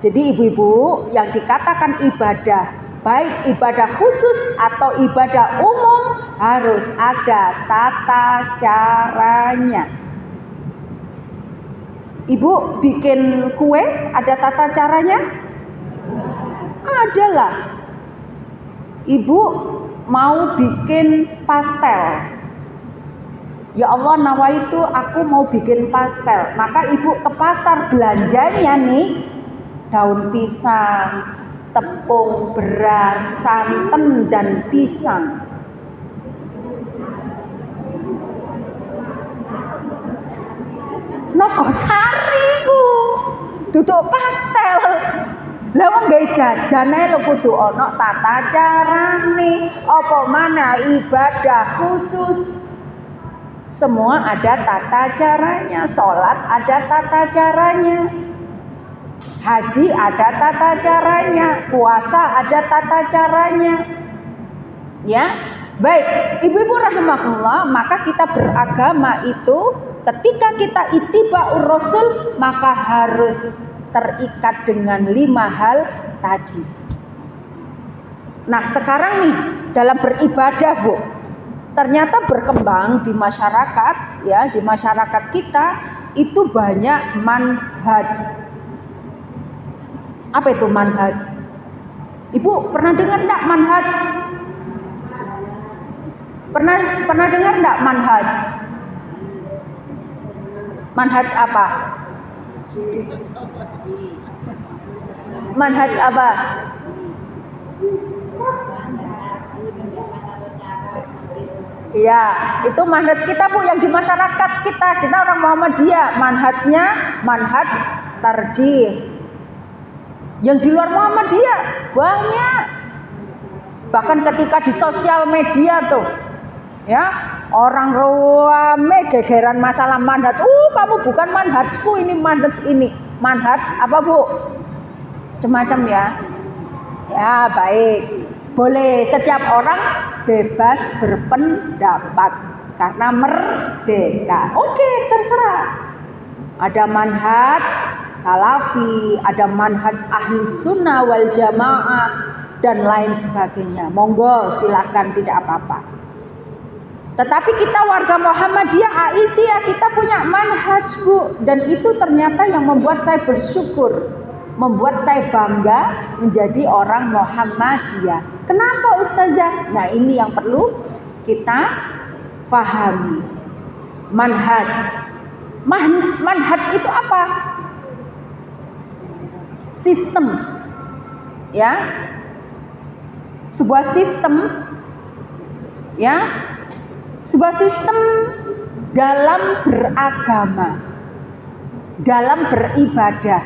Jadi ibu-ibu, yang dikatakan ibadah, baik ibadah khusus atau ibadah umum, harus ada tata caranya. Ibu bikin kue, ada tata caranya? Adalah. Ibu mau bikin pastel. Ya Allah, nawaitu aku mau bikin pastel. Maka ibu ke pasar belanjanya nih, daun pisang, tepung, beras, santan dan pisang. Nogosari Bu, duduk pastel. Lah wong gawe jajane lho kudu ana tata carane. Apa mana ibadah khusus? Semua ada tata caranya. Salat ada tata caranya. Haji ada tata caranya. Puasa ada tata caranya. Ya. Baik, ibu-ibu rahimakumullah, maka kita beragama itu ketika kita ittiba'ur rasul, maka harus terikat dengan 5 hal tadi. Nah, sekarang nih dalam beribadah, Bu, ternyata berkembang di masyarakat, ya, di masyarakat kita itu banyak manhaj. Apa itu manhaj? Ibu pernah dengar enggak manhaj? Pernah dengar enggak manhaj? Manhaj apa? Manhaj apa? Iya, itu manhaj kita Bu, yang di masyarakat kita. Kita orang Muhammadiyah, manhajnya manhaj tarjih. Yang di luar Muhammadiyah banyak. Bahkan ketika di sosial media tuh, ya, orang rame gegeran masalah manhaj. Kamu bukan manhajku, ini manhaj ini. Manhaj apa Bu? Macam-macam ya. Ya, baik. Boleh, setiap orang bebas berpendapat karena merdeka. Oke, terserah. Ada manhaj salafi, ada manhaj ahli sunnah wal jamaah dan lain sebagainya. Monggo, silakan, tidak apa-apa. Tetapi kita warga Muhammadiyah Aisyah, kita punya manhaj Bu, dan itu ternyata yang membuat saya bersyukur, membuat saya bangga menjadi orang Muhammadiyah. Kenapa Ustazah? Nah, ini yang perlu kita pahami. Manhaj. Manhaj itu apa? Sistem. Ya. Sebuah sistem, ya. Sebuah sistem dalam beragama, dalam beribadah,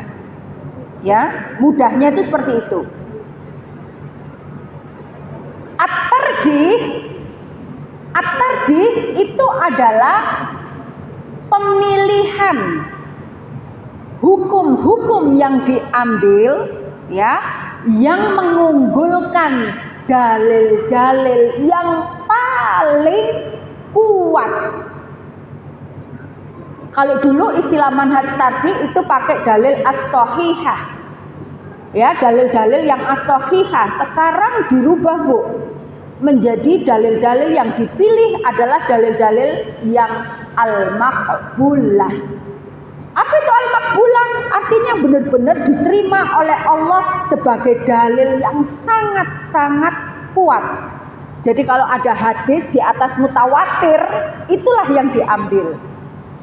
ya, mudahnya itu seperti itu. At-tarjih itu adalah pemilihan hukum-hukum yang diambil, ya, yang mengunggulkan dalil-dalil yang paling kuat Kalau dulu istilah manhaj tarjih itu pakai dalil as-sahihah. Ya, dalil-dalil yang as-sahihah. Sekarang dirubah, Bu. Menjadi dalil-dalil yang dipilih adalah dalil-dalil yang al-maqbulah. Apa itu al-maqbulah? Artinya benar-benar diterima oleh Allah sebagai dalil yang sangat-sangat kuat. Jadi kalau ada hadis di atas mutawatir, itulah yang diambil.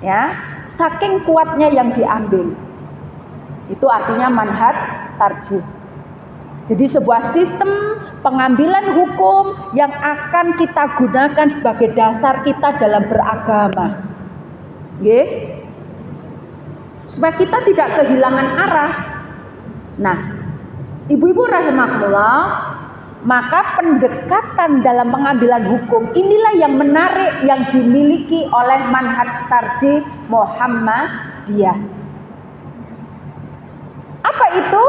Ya, saking kuatnya yang diambil. Itu artinya manhaj tarjih. Jadi sebuah sistem pengambilan hukum yang akan kita gunakan sebagai dasar kita dalam beragama. Nggih. Supaya kita tidak kehilangan arah. Nah, ibu-ibu rahimakumullah, maka pendekatan dalam pengambilan hukum inilah yang menarik yang dimiliki oleh manhaj tarjih Muhammadiyah. Apa itu?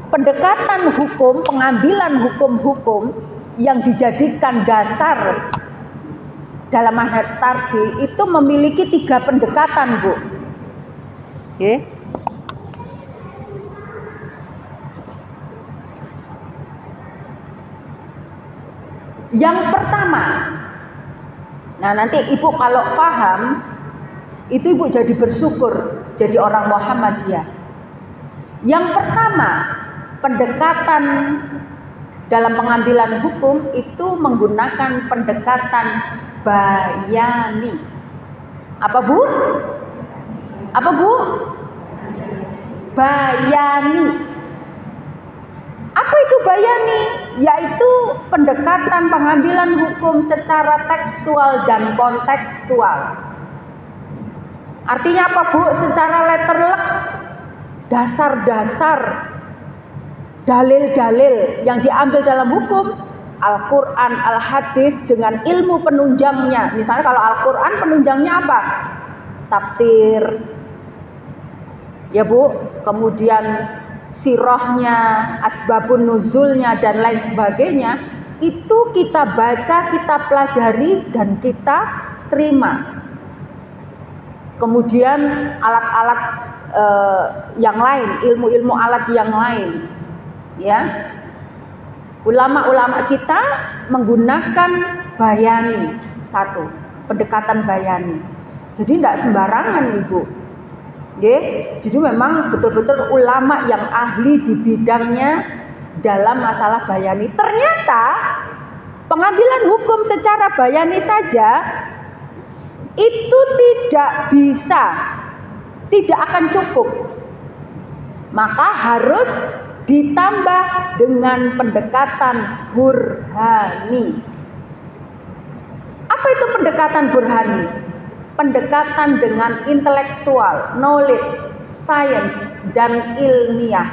Pendekatan hukum, pengambilan hukum-hukum yang dijadikan dasar dalam manhaj tarjih itu memiliki 3 pendekatan, Bu. Oke. Yang pertama, nah nanti ibu kalau paham, itu ibu jadi bersyukur jadi orang Muhammadiyah. Yang pertama, pendekatan dalam pengambilan hukum itu menggunakan pendekatan bayani. Apa, Bu? Apa, Bu? Bayani. Apa itu bayani? Yaitu pendekatan pengambilan hukum secara tekstual dan kontekstual. Artinya apa, Bu? Secara letterlek, dasar-dasar dalil-dalil yang diambil dalam hukum, Al-Quran, Al-Hadis dengan ilmu penunjangnya. Misalnya kalau Al-Quran penunjangnya apa? Tafsir, ya Bu, kemudian sirahnya, asbabun nuzulnya dan lain sebagainya, itu kita baca, kita pelajari dan kita terima. Kemudian alat-alat yang lain, ilmu-ilmu alat yang lain, ya. Ulama-ulama kita menggunakan bayani, satu pendekatan bayani. Jadi tidak sembarangan, Ibu. Jadi memang betul-betul ulama yang ahli di bidangnya dalam masalah bayani. Ternyata pengambilan hukum secara bayani saja itu tidak bisa, tidak akan cukup. Maka harus ditambah dengan pendekatan burhani. Apa itu pendekatan burhani? Pendekatan dengan intelektual, knowledge, science, dan ilmiah.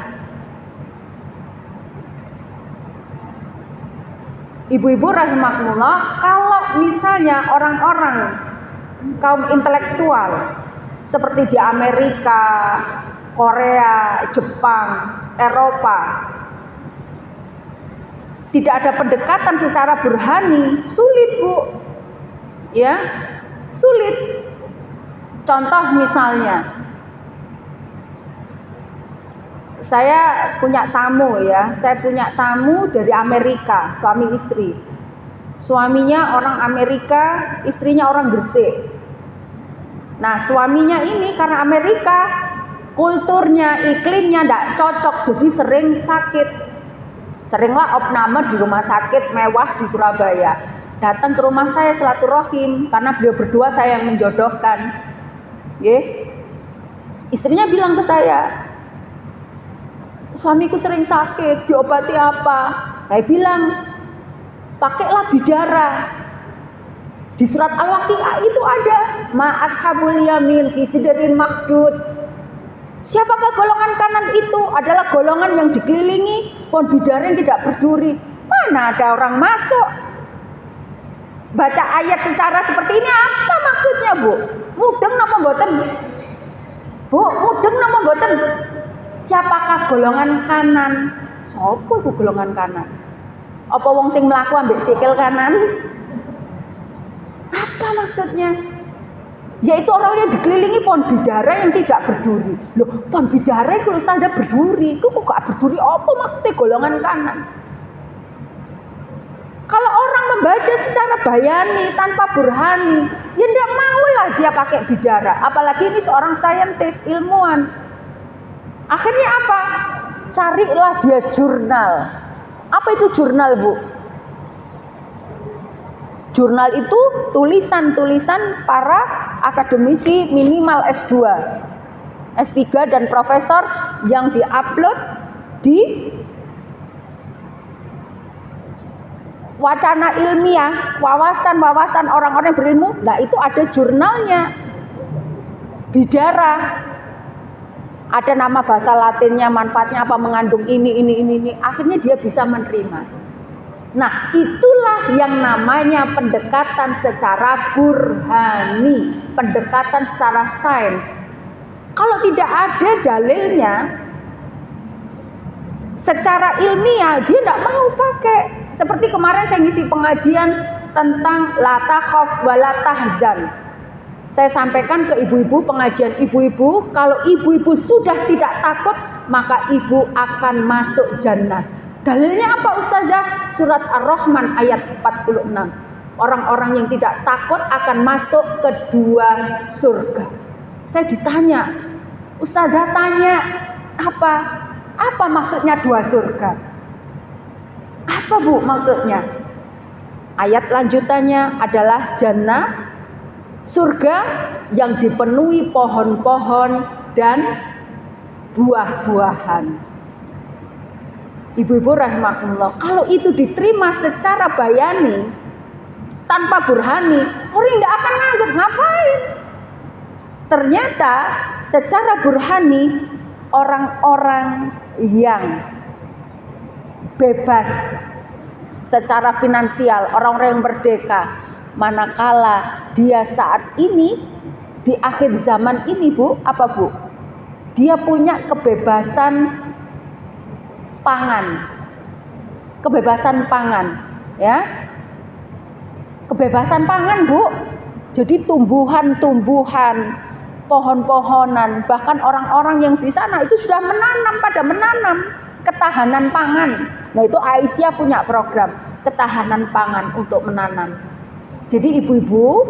Ibu-ibu rahimakumullah, kalau misalnya orang-orang kaum intelektual seperti di Amerika, Korea, Jepang, Eropa, tidak ada pendekatan secara burhani, sulit, Bu. Ya, sulit. Contoh misalnya, saya punya tamu ya, saya punya tamu dari Amerika, suami istri. Suaminya orang Amerika, istrinya orang Gresik. Nah, suaminya ini karena Amerika, kulturnya, iklimnya tidak cocok, jadi sering sakit. Seringlah opname di rumah sakit mewah di Surabaya. Datang ke rumah saya silaturahim karena beliau berdua saya yang menjodohkan. Istrinya bilang ke saya, suamiku sering sakit, diobati apa? Saya bilang, pakailah bidara. Di surat Al-Waqi'ah itu ada, ma ashabul yamin fi sidrin makhdud. Siapakah golongan kanan itu? Adalah golongan yang dikelilingi pohon bidara yang tidak berduri. Mana ada orang masuk? Baca ayat secara seperti ini apa maksudnya, Bu? Mudeng napa mboten? Bu, mudeng napa mboten? Siapakah golongan kanan? Sopo itu golongan kanan? Apa wong sing mlaku ambek sikil kanan? Apa maksudnya? Yaitu orang yang dikelilingi pohon bidara yang tidak berduri. Loh, pohon bidara itu ada berduri. Itu kok gak berduri? Apa maksudnya golongan kanan? Kalau orang membaca secara bayani tanpa burhani, ya tidak maulah dia pakai bidara. Apalagi ini seorang saintis, ilmuwan. Akhirnya apa? Carilah dia jurnal. Apa itu jurnal, Bu? Jurnal itu tulisan-tulisan para akademisi minimal S2, S3 dan profesor yang diupload di wacana ilmiah, wawasan-wawasan orang-orang yang berilmu. Nah, itu ada jurnalnya. Bidara. Ada nama bahasa Latinnya, manfaatnya apa, mengandung ini. Akhirnya dia bisa menerima. Nah, itulah yang namanya pendekatan secara burhani, pendekatan secara sains. Kalau tidak ada dalilnya, secara ilmiah dia tidak mau pakai. Seperti kemarin saya ngisi pengajian tentang la takhaf wa la tahzan. Saya sampaikan ke ibu-ibu, pengajian ibu-ibu, kalau ibu-ibu sudah tidak takut, maka ibu akan masuk jannah. Dalilnya apa Ustazah? Surat Ar-Rahman ayat 46. Orang-orang yang tidak takut akan masuk ke 2 surga. Saya ditanya, Ustazah tanya, apa maksudnya 2 surga? Apa Bu maksudnya? Ayat lanjutannya adalah jannah, surga yang dipenuhi pohon-pohon dan buah-buahan. Ibu-ibu rahimakumullah, kalau itu diterima secara bayani tanpa burhani, orang tidak akan nganggep ngapain. Ternyata secara burhani, orang-orang yang bebas secara finansial, orang-orang yang merdeka, manakala dia saat ini di akhir zaman ini, Bu, apa Bu? Dia punya kebebasan pangan, ya, kebebasan pangan, Bu. Jadi tumbuhan-tumbuhan, pohon-pohonan, bahkan orang-orang yang di sana itu sudah menanam ketahanan pangan. Nah, itu Aisyah punya program ketahanan pangan untuk menanam. Jadi ibu-ibu,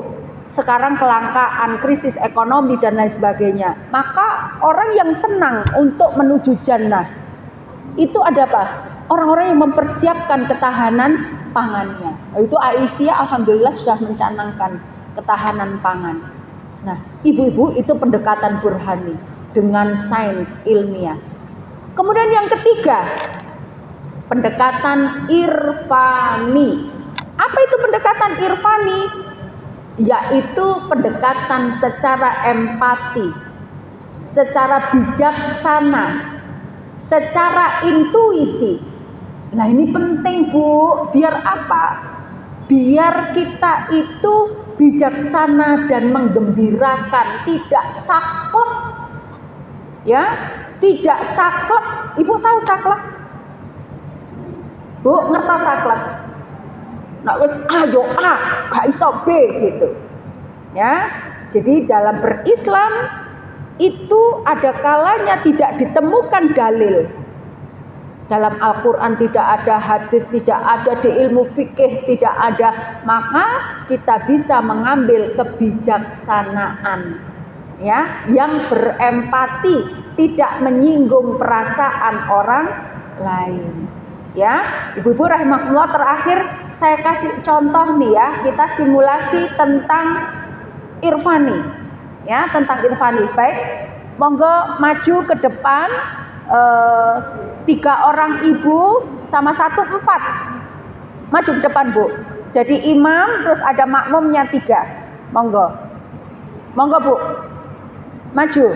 sekarang kelangkaan, krisis ekonomi dan lain sebagainya, maka orang yang tenang untuk menuju jannah itu ada apa? Orang-orang yang mempersiapkan ketahanan pangannya. Itu Aisyah alhamdulillah sudah mencanangkan ketahanan pangan. Nah, ibu-ibu, itu pendekatan burhani dengan sains ilmiah. Kemudian yang ketiga, pendekatan irfani. Apa itu pendekatan irfani? Yaitu pendekatan secara empati, secara bijaksana, secara intuisi. Nah, ini penting, Bu. Biar apa? Biar kita itu bijaksana dan menggembirakan, tidak saklek. Ya, tidak saklek. Ibu tahu saklek? Bu, ngerti saklek? Nah, wis ayo A, gak iso B gitu. Ya. Jadi dalam berislam itu ada kalanya tidak ditemukan dalil. Dalam Al-Quran tidak ada, hadis tidak ada, di ilmu fikih tidak ada, maka kita bisa mengambil kebijaksanaan, ya, yang berempati, tidak menyinggung perasaan orang lain. Ya, ibu-ibu rahimakumullah, terakhir saya kasih contoh nih ya, kita simulasi tentang irfani. Ya, tentang irfani. Baik, monggo maju ke depan, 3 orang ibu sama 1 4. Maju ke depan, Bu. Jadi imam, terus ada makmumnya 3. Monggo Bu, maju.